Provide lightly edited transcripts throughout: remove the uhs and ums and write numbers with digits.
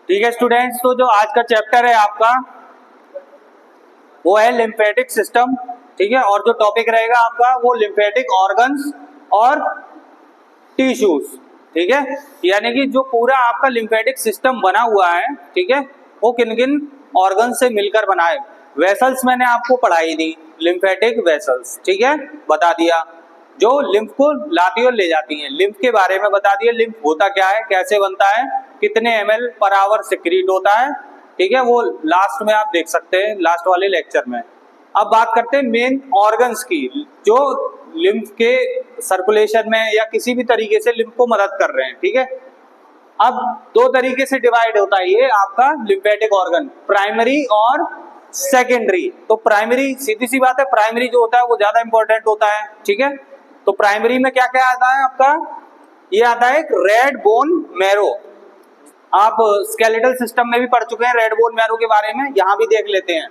ठीक है स्टूडेंट्स, तो जो आज का चैप्टर है आपका वो है लिम्फेटिक सिस्टम। ठीक है, और जो टॉपिक रहेगा आपका वो लिम्फेटिक ऑर्गन्स और टिश्यूज। ठीक है, यानी कि जो पूरा आपका लिम्फेटिक सिस्टम बना हुआ है, ठीक है, वो किन किन ऑर्गन से मिलकर बना है। वेसल्स मैंने आपको पढ़ाई दी, लिम्फेटिक वेसल्स, ठीक है, बता दिया, जो लिम्फ को लाती और ले जाती हैं। लिम्फ के बारे में बता दिया, लिम्फ होता क्या है, कैसे बनता है, कितने ml पर आवर सिक्रीट होता है। ठीक है, वो लास्ट में आप देख सकते हैं, लास्ट वाले लेक्चर में। अब बात करते हैं मेन ऑर्गन्स की, जो लिम्फ के सर्कुलेशन में या किसी भी तरीके से लिम्फ को मदद कर रहे हैं। ठीक है, अब दो तरीके से डिवाइड होता है ये आपका लिम्फेटिक ऑर्गन, प्राइमरी और सेकेंडरी। तो प्राइमरी, सीधी सी बात है, प्राइमरी जो होता है वो ज्यादा इंपॉर्टेंट होता है। ठीक है, तो प्राइमरी में क्या क्या आता है आपका, ये आता है एक रेड बोन मैरो। आप स्केलेटल सिस्टम में भी पढ़ चुके हैं रेड बोन मैरो के बारे में, यहां भी देख लेते हैं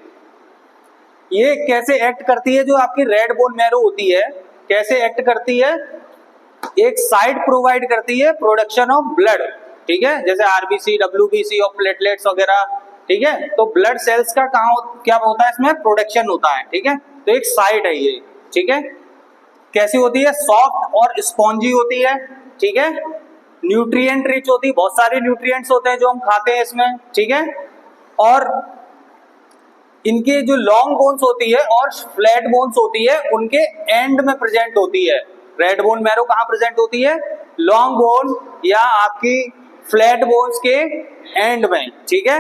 ये कैसे एक्ट करती है। जो आपकी रेड बोन मैरो होती है कैसे एक्ट करती है, एक साइट प्रोवाइड करती है प्रोडक्शन ऑफ ब्लड। ठीक है, जैसे आरबीसी, डब्ल्यूबीसी और प्लेटलेट्स वगैरह। ठीक है, तो ब्लड सेल्स का क्या होता है, इसमें प्रोडक्शन होता है। ठीक है, तो एक साइट है ये। ठीक है, कैसी होती है, सॉफ्ट और स्पॉन्जी होती है। ठीक है, न्यूट्रिएंट रिच होती है, बहुत सारे न्यूट्रिएंट्स होते हैं जो हम खाते हैं इसमें। ठीक है, और इनके जो लॉन्ग बोन्स होती है और फ्लैट बोन्स होती है उनके एंड में प्रेजेंट होती है। रेड बोन मैरो कहाँ प्रेजेंट होती है, लॉन्ग बोन या आपकी फ्लैट बोन्स के एंड में। ठीक है,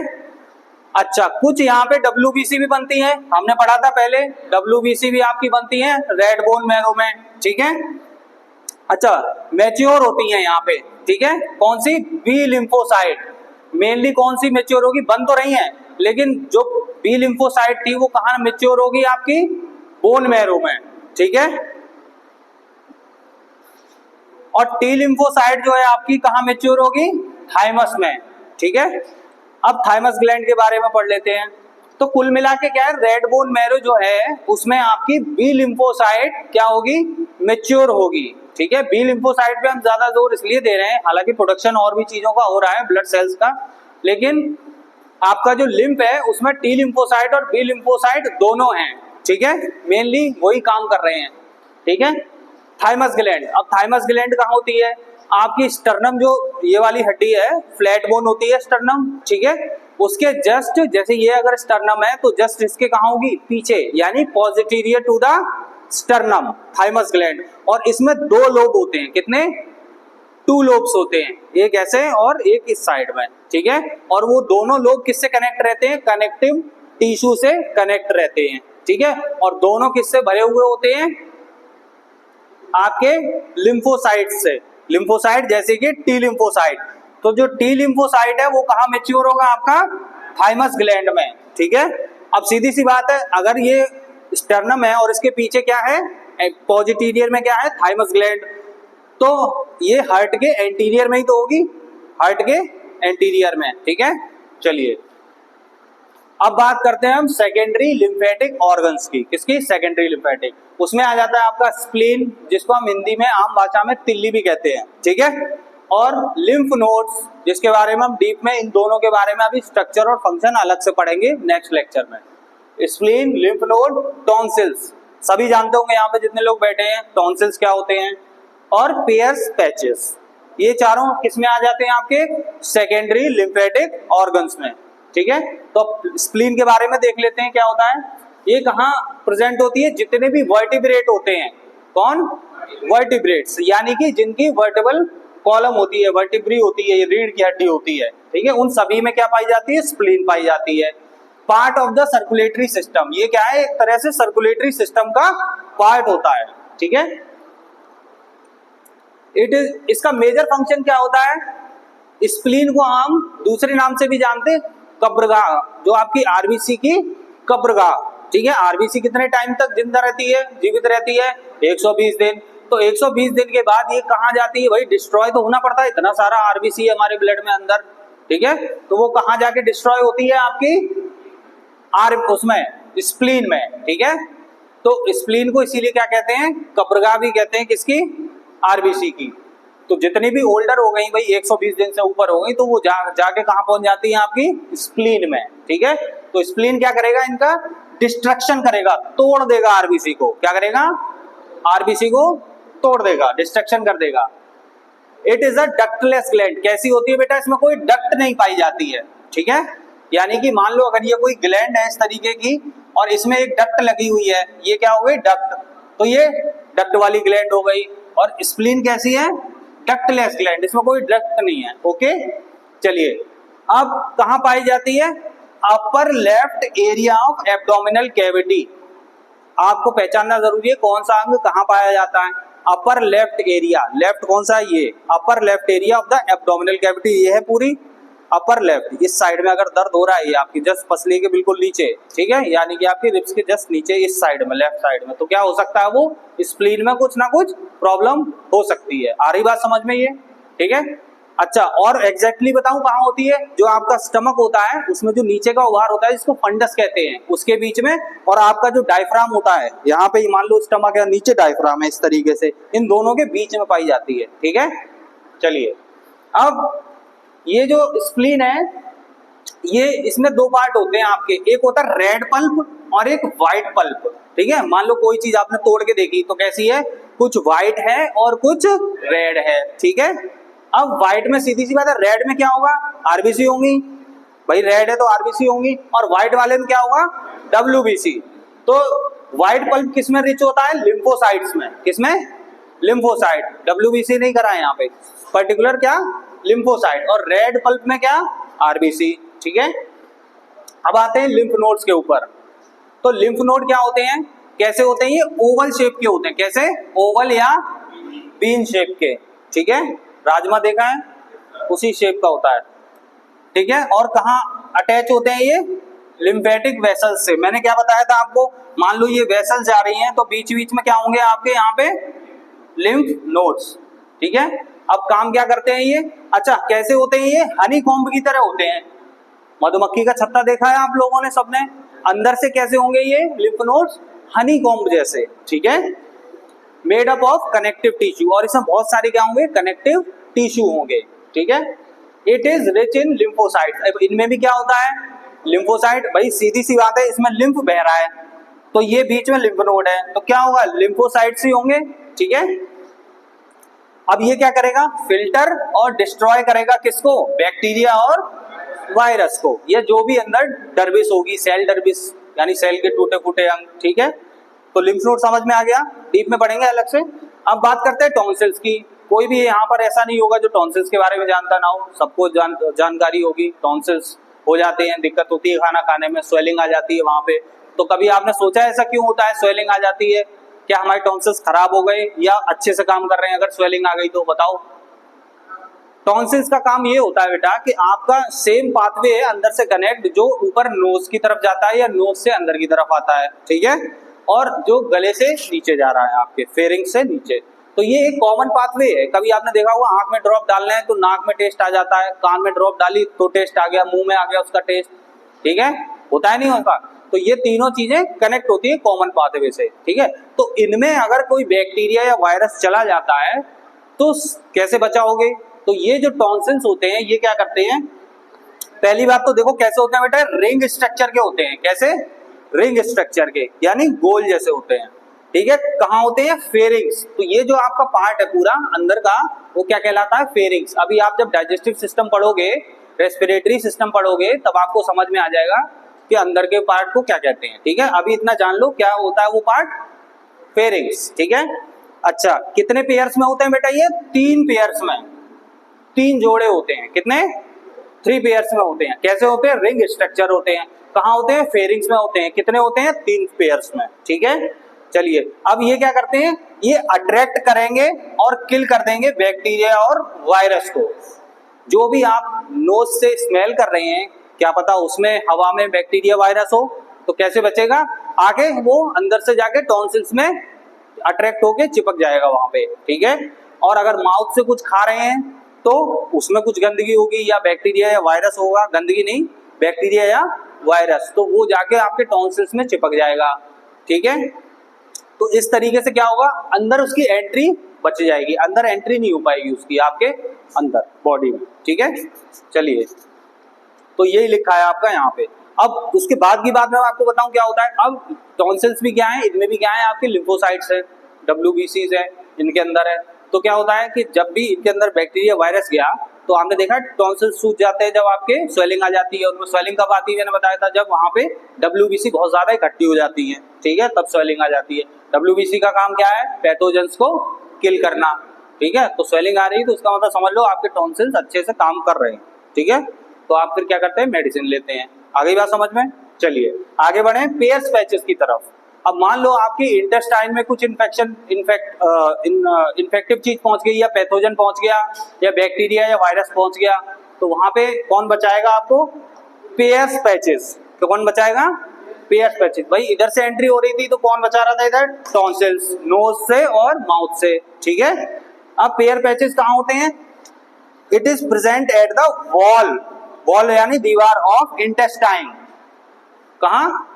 अच्छा, कुछ यहाँ पे डब्ल्यूबीसी भी बनती है, हमने पढ़ा था पहले, डब्ल्यूबीसी भी आपकी बनती है रेड बोन मैरो में। ठीक है, अच्छा, मैच्योर होती है यहाँ पे। ठीक है, कौन सी, बी लिम्फोसाइट। मेनली कौन सी मैच्योर होगी, बन तो रही है, लेकिन जो बी लिम्फोसाइट थी वो कहाँ मैच्योर होगी, आपकी बोन मैरो में। ठीक है, और टी लिम्फोसाइट जो है आपकी कहाँ मैच्योर होगी, थाइमस में। ठीक है, अब थाइमस ग्लैंड के बारे में पढ़ लेते हैं। तो कुल मिला के क्या है, रेड बोन मैरो जो है उसमें आपकी बी लिम्फोसाइट क्या होगी, मैच्योर होगी। ठीक है, बी लिम्फोसाइट पे हम ज्यादा जोर इसलिए दे रहे हैं, हालांकि प्रोडक्शन और भी चीजों का हो रहा है, ब्लड सेल्स का, लेकिन आपका जो लिम्फ है उसमें टी लिम्फोसाइट और बी लिम्फोसाइट दोनों हैं। ठीक है, मेनली वही काम कर रहे हैं। ठीक है, थाइमस ग्लैंड, अब थाइमस ग्लैंड कहाँ होती है, आपकी स्टर्नम, जो ये वाली हड्डी है, फ्लैट बोन होती है स्टर्नम। ठीक है, उसके जस्ट, जैसे ये अगर स्टर्नम है तो जस्ट इसके कहाँ होगी, पीछे, यानी posterior to the sternum, thymus gland. और इसमें दो लोब होते हैं, कितने, 2 लोब्स होते हैं, एक ऐसे और एक इस साइड में। ठीक है, और वो दोनों लोब किससे कनेक्ट रहते हैं, कनेक्टिव टिश्यू से कनेक्ट रहते हैं। ठीक है, और दोनों किससे भरे हुए होते हैं, आपके लिम्फोसाइट से। लिम्फोसाइट जैसे कि टी लिम्फोसाइट, तो जो टी लिम्फोसाइट है वो कहाँ मैच्योर होगा, आपका थाइमस ग्लैंड में। ठीक है, अब सीधी सी बात है, अगर ये स्टर्नम है और इसके पीछे क्या है, पॉजिटीरियर में क्या है, थाइमस ग्लैंड, तो ये हार्ट के एंटीरियर में ही तो होगी, हार्ट के एंटीरियर में। ठीक है, चलिए अब बात करते हैं हम सेकेंडरी लिम्फेटिक ऑर्गन्स की। किसकी, सेकेंडरी लिम्फेटिक, उसमें आ जाता है आपका स्प्लीन, जिसको हम हिंदी में आम भाषा में तिल्ली भी कहते हैं। ठीक है, और लिम्फ नोड्स, जिसके बारे में हम डीप में इन दोनों के बारे में अभी स्ट्रक्चर और फंक्शन अलग से पढ़ेंगे नेक्स्ट लेक्चर में। स्प्लीन, लिम्फ नोड, टॉन्सिल्स, सभी जानते होंगे यहाँ पे जितने लोग बैठे हैं, टॉन्सिल्स क्या होते हैं, और पेयर्स पैचेस, ये चारों किसमें आ जाते हैं, आपके सेकेंडरी लिम्फेटिक ऑर्गन्स में। ठीक है, तो स्प्लीन के बारे में देख लेते हैं क्या होता है, ये कहाँ प्रेजेंट होती है, जितने भी वर्टिब्रेट होते हैं, कौन, वर्टिब्रेट्स, यानी कि जिनकी वर्टिबल कॉलम होती है, वर्टिब्री होती है, ये रीढ़ की हड्डी होती है। ठीक है, उन सभी में क्या पाई जाती है, स्प्लीन पाई जाती है। Part of the circulatory system, ये क्या है, एक तरह से सर्कुलेटरी सिस्टम का पार्ट होता है। ठीक है, इट इज, इसका मेजर फंक्शन क्या होता है, स्प्लीन को हम दूसरे नाम से भी जानते हैं, कब्रगाह, जो आपकी आरबीसी की कब्रगाह। ठीक है, आरबीसी कितने टाइम तक जिंदा रहती है, जीवित रहती है, 120 दिन। तो 120 दिन के बाद ये कहाँ जाती है, भाई डिस्ट्रॉय तो होना पड़ता है, इतना सारा आरबीसी है हमारे ब्लड में अंदर। ठीक है, तो वो कहाँ जाके डिस्ट्रॉय होती है, आपकी उसमें, स्प्लीन में। ठीक है, तो स्प्लीन को इसीलिए क्या कहते हैं, कब्रगाह भी कहते हैं, किसकी, आरबीसी की। तो जितनी भी ओल्डर हो गई भाई 120 दिन से ऊपर हो गई तो वो जाके कहाँ पहुंच जाती है आपकी स्प्लीन में, ठीक है। तो स्प्लीन क्या करेगा, इनका डिस्ट्रक्शन करेगा, तोड़ देगा आरबीसी को, क्या करेगा, आरबीसी को तोड़ देगा, डिस्ट्रक्शन कर देगा। It is a ductless gland, कैसी होती है बेटा, इसमें कोई डक्ट नहीं पाई जाती है, ठीक है। यानी कि मान लो अगर ये कोई ग्लैंड है इस तरीके की और इसमें एक डक्ट लगी हुई है, ये क्या हो गई, डक्ट, तो ये डक्ट वाली ग्लैंड हो गई। और स्प्लीन कैसी है, डक्टलेस ग्लैंड, इसमें कोई डक्ट नहीं है, ओके। चलिए अब कहां पाई जाती है, upper left area of abdominal cavity. आपको पहचानना जरूरी है कौन सा अंग कहां पाया जाता है, अपर लेफ्ट एरिया, लेफ्ट कौन सा है, ये upper left area of the abdominal cavity, ये है पूरी अपर लेफ्ट। इस साइड में अगर दर्द हो रहा है, ये आपकी जस्ट पसली के बिल्कुल नीचे, ठीक है, यानी कि आपकी रिब्स के जस्ट नीचे इस साइड में, लेफ्ट साइड में, तो क्या हो सकता है, वो स्प्लीन में कुछ ना कुछ प्रॉब्लम हो सकती है। आ रही बात समझ में ये, ठीक है। अच्छा, और एग्जैक्टली बताऊं कहाँ होती है, जो आपका स्टमक होता है उसमें जो नीचे का उभार होता है जिसको फंडस कहते हैं, उसके बीच में, और आपका जो डायफ्राम होता है, यहाँ पे मान लो स्टमक है, नीचे डायफ्राम है, इस तरीके से इन दोनों के बीच में पाई जाती है, ठीक है। चलिए अब ये जो स्प्लीन है, ये इसमें दो पार्ट होते हैं आपके, एक होता है रेड पल्प और एक व्हाइट पल्प, ठीक है। मान लो कोई चीज आपने तोड़ के देखी तो कैसी है, कुछ व्हाइट है और कुछ रेड है, ठीक है। अब व्हाइट में सीधी सी बात है, रेड में क्या होगा, आरबीसी होंगी, भाई रेड है तो आरबीसी होंगी, और व्हाइट वाले में क्या होगा, डब्ल्यूबीसी। तो व्हाइट पल्प किसमें रिच होता है, लिम्फोसाइट्स में, किसमें, लिम्फोसाइट, डब्ल्यूबीसी नहीं करा है यहाँ पे, पर्टिकुलर क्या, लिम्फोसाइट, और रेड पल्प में क्या, आरबीसी, ठीक है। अब आते हैं लिम्फ नोड्स के ऊपर। तो लिम्फ नोड क्या होते हैं, कैसे होते हैं, ये ओवल शेप के होते हैं, कैसे, ओवल या बीन शेप के, ठीक है। राजमा देखा है, उसी शेप का होता है, ठीक है। और कहाँ अटैच होते हैं ये, लिम्फेटिक वेसल्स से। मैंने क्या बताया था आपको, मान लो ये वेसल्स जा रही हैं तो बीच बीच में क्या होंगे आपके यहाँ पे, लिम्फ नोड्स, ठीक है। अब काम क्या करते हैं ये, अच्छा कैसे होते हैं ये, हनी कॉम्ब की तरह होते हैं, मधुमक्खी का छत्ता देखा है आप लोगों ने सबने, अंदर से कैसे होंगे ये लिम्फ नोड्स, हनी कॉम्ब जैसे, ठीक है, made up of connective tissue, और इसमें बहुत सारे क्या होंगे, कनेक्टिव टिश्यू होंगे, ठीक है। It is rich in lymphocyte, इनमें भी क्या होता है, लिम्फोसाइट, भाई सीधी सी बात है, इसमें लिम्फ बह रहा है तो ये बीच में लिम्फ नोड है, तो क्या होगा, लिम्फोसाइट्स ही होंगे, ठीक है। अब ये क्या करेगा, फिल्टर और डिस्ट्रॉय करेगा किसको, बैक्टीरिया और वायरस को, या जो भी अंदर डर्बिस होगी, सेल डर्बिस यानी सेल के टूटे फूटे अंग, ठीक है। तो लिम्फ नोड समझ में आ गया, डीप में पढ़ेंगे अलग से। अब बात करते हैं टॉन्सिल्स की। कोई भी यहाँ पर ऐसा नहीं होगा जो टॉन्सिल्स के बारे में जानता ना हो, सबको जानकारी होगी। टॉन्सिल्स हो जाते हैं, दिक्कत होती है खाना खाने में, स्वेलिंग आ जाती है वहाँ पे। तो कभी आपने सोचा ऐसा क्यों होता है, स्वेलिंग आ जाती है, क्या हमारे टॉन्सिल्स खराब हो गए या अच्छे से काम कर रहे हैं, अगर स्वेलिंग आ गई तो बताओ। टॉन्सिल्स का काम ये होता है बेटा कि आपका सेम पाथवे है अंदर से कनेक्ट, जो ऊपर नोज की तरफ जाता है या नोज से अंदर की तरफ आता है, ठीक है, और जो गले से नीचे जा रहा है आपके फेरिंग से नीचे। तो ये एक कॉमन पाथवे है। कभी आपने देखा होगा आंख में ड्रॉप डालना है तो नाक में टेस्ट आ जाता है, कान में ड्रॉप डाली तो टेस्ट आ गया, मुंह में आ गया उसका टेस्ट, ठीक है, होता है नहीं होता। तो ये तीनों चीजें कनेक्ट होती है कॉमन पाथवे से, ठीक है। तो इनमें अगर कोई बैक्टीरिया या वायरस चला जाता है तो कैसे बचाओगे। तो ये जो टॉन्सिल्स होते हैं ये क्या करते हैं, पहली बात तो देखो कैसे होते हैं बेटा, रिंग स्ट्रक्चर के होते हैं, कैसे, रिंग स्ट्रक्चर के, यानी गोल जैसे होते हैं, ठीक है। कहाँ होते हैं, फेरिंग्स। तो ये जो आपका पार्ट है पूरा अंदर का, वो क्या कहलाता है, फेरिंग्स। अभी आप जब डाइजेस्टिव सिस्टम पढ़ोगे, रेस्पिरेटरी सिस्टम पढ़ोगे, तब आपको समझ में आ जाएगा कि अंदर के पार्ट को क्या कहते हैं, ठीक है। अभी इतना जान लो क्या होता है वो पार्ट, फेरिंग्स, ठीक है। अच्छा, कितने पेयर्स में होते हैं बेटा ये, 3 पेयर्स में, 3 जोड़े होते हैं, कितने, 3 पेयर्स में होते हैं। कैसे होते हैं, रिंग स्ट्रक्चर होते हैं। कहाँ होते हैं, फेरिंग्स में होते हैं। कितने होते हैं, 3 पेयर्स में, ठीक है। चलिए अब ये क्या करते हैं, ये अट्रैक्ट करेंगे और किल कर देंगे बैक्टीरिया और वायरस को। जो भी आप नोज से स्मेल कर रहे हैं, क्या पता उसमें हवा में बैक्टीरिया वायरस हो, तो कैसे बचेगा, आगे वो अंदर से जाके टॉन्सिल्स में अट्रैक्ट होके चिपक जाएगा वहां पे, ठीक है। और अगर माउथ से कुछ खा रहे हैं तो उसमें कुछ गंदगी होगी या बैक्टीरिया या वायरस होगा, गंदगी नहीं बैक्टीरिया या वायरस, तो वो जाके आपके टॉन्सिल्स में चिपक जाएगा, ठीक है। तो इस तरीके से क्या होगा, अंदर उसकी एंट्री बच जाएगी, अंदर एंट्री नहीं हो पाएगी उसकी आपके अंदर बॉडी में, ठीक है। चलिए, तो यही लिखा है आपका यहाँ पे। अब उसके बाद की बात मैं आपको बताऊं क्या होता है। अब टॉन्सिल्स भी क्या है, इनमें भी क्या है, आपके लिम्फोसाइट्स है, WBCs है इनके अंदर है। तो क्या होता है कि जब भी इनके अंदर बैक्टीरिया वायरस गया तो आपने देखा टॉन्सिल्स सूज जाते हैं, जब आपके स्वेलिंग आ जाती है। उनमें स्वेलिंग कब आती है, मैंने बताया था जब वहाँ पे WBC बहुत ज्यादा इकट्ठी हो जाती है, ठीक है, तब स्वेलिंग आ जाती है। WBC का काम क्या है, पैथोजेंस को किल करना, ठीक है। तो स्वेलिंग आ रही है तो उसका मतलब समझ लो आपके टॉन्सिल्स अच्छे से काम कर रहे हैं, ठीक है। तो आप फिर क्या करते हैं, मेडिसिन लेते हैं। आगे बात समझ में। चलिए आगे बढ़े पेयर्स पैचेस की तरफ। अब मान लो आपकी इंटेस्टाइन में कुछ इन्फेक्टिव चीज पहुंच गई, या पैथोजन पहुंच गया, या बैक्टीरिया या वायरस पहुंच गया, तो वहां पे कौन बचाएगा आपको, पेयर्स पैचेस। तो कौन बचाएगा, पेयर्स पैचेस। भाई इधर से एंट्री हो रही थी तो कौन बचा रहा था इधर, टॉन्सिल्स, नोज से और माउथ से, ठीक है। अब पेयर पैचेस कहाँ होते हैं, it is present at the wall, wall यानी दीवार ऑफ इंटेस्टाइन। कहाँ,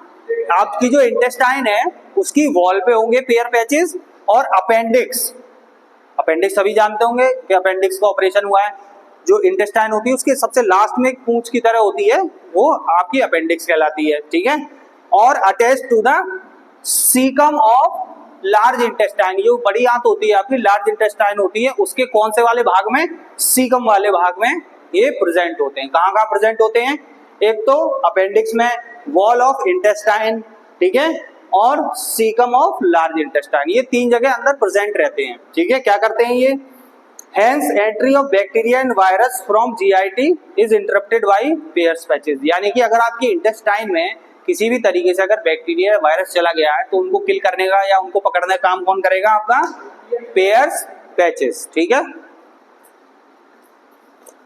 आपकी जो इंटेस्टाइन है उसकी वॉल पे होंगे पेयर पैचेस, और अपेंडिक्स, अपेंडिक्स सभी जानते होंगे कि अपेंडिक्स का ऑपरेशन हुआ है। जो इंटेस्टाइन होती है उसके सबसे लास्ट में एक पूंछ की तरह होती है, वो आपकी अपेंडिक्स कहलाती है, ठीक है। और attach to the caecum of large intestine, जो बड़ी आंत होती है आपकी, लार्ज इंटेस्टाइन होती है, उसके कौन से वाले भाग में, सीकम वाले भाग में ये प्रेजेंट होते हैं। कहाँ कहाँ प्रेजेंट होते हैं, एक तो अपेंडिक्स में, वॉल ऑफ इंटेस्टाइन, ठीक है, और सीकम ऑफ लार्ज इंटेस्टाइन, ये तीन जगह अंदर प्रेजेंट रहते हैं, ठीक है। क्या करते हैं ये, hence entry of bacteria and virus from GIT is interrupted by Peyer's patches. यानी कि अगर आपकी इंटेस्टाइन में किसी भी तरीके से अगर बैक्टीरिया वायरस चला गया है तो उनको किल करने का या उनको पकड़ने का काम कौन करेगा, आपका पेयर्स पैचेस, ठीक है।